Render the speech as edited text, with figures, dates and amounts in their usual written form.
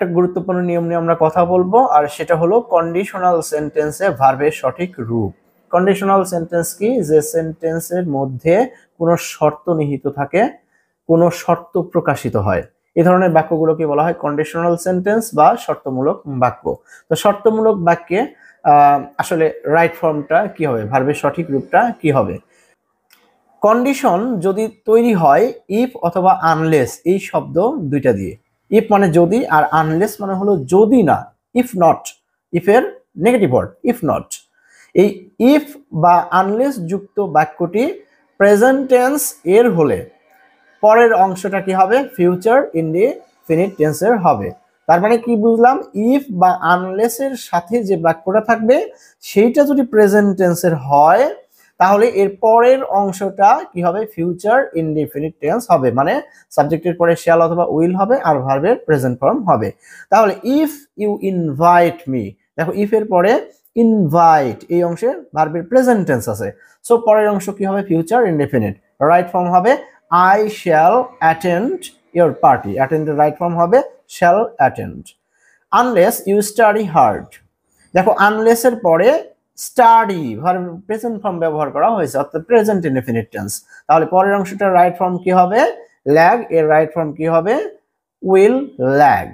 একটা গুরুত্বপূর্ণ নিয়ম নিয়ে আমরা কথা বলবো, আর সেটা হলো কন্ডিশনাল সেন্টেন্সে ভার্বের সঠিক রূপ। কন্ডিশনাল সেন্টেন্স কি? যে সেন্টেন্সের মধ্যে কোনো শর্ত নিহিত থাকে, কোনো শর্ত প্রকাশিত হয়, এই ধরনের বাক্যগুলোকে বলা হয় কন্ডিশনাল সেন্টেন্স বা শর্তমূলক বাক্য। তো শর্তমূলক বাক্যে আসলে রাইট ফর্মটা কি হবে, ভার্বের সঠিক রূপটা কি হবে? কন্ডিশন যদি তৈরি হয় ইফ অথবা আনলেস এই শব্দ দুইটা দিয়ে। ইফ মানে যদি, আর আনলেস মানে হলো যদি না, ইফ নট, ইফের নেগেটিভ ওয়ার্ড ইফ নট। এই ইফ বা আনলেস যুক্ত বাক্যটি প্রেজেন্ট টেন্স এর হলে পরের অংশটা কি হবে? ফিউচার ইনডিফিনিট টেন্সের হবে। তার মানে কি বুঝলাম? ইফ বা আনলেসের সাথে যে বাক্যটা থাকবে সেইটা যদি প্রেজেন্ট টেন্সের হয় তাহলে এর পরের অংশটা কি হবে? ফিউচার ইনডিফিনিট টেন্স হবে, মানে সাবজেক্টের পরে শ্যাল অথবা উইল হবে আর ভার্বের প্রেজেন্ট ফর্ম হবে। তাহলে ইফ ইউ ইনভাইট মি, দেখো ইফ এর পরে ইনভাইট এই অংশে ভার্বের প্রেজেন্ট টেন্স আছে, সো পরের অংশ কি হবে? Future indefinite. রাইট ফর্ম হবে I shall attend your party. Attend এর রাইট ফর্ম হবে shall attend. Unless you study hard, দেখো আনলেস এর পরে স্টাডি ভার্ব প্রেজেন্ট ফর্ম ব্যবহার করা হয়েছে, অর্থাৎ প্রেজেন্ট ইনডিফিনিট টেন্স। তাহলে পরের অংশটার রাইট ফর্ম কি হবে? ল্যাগ। এর রাইট ফর্ম কি হবে? Will lag.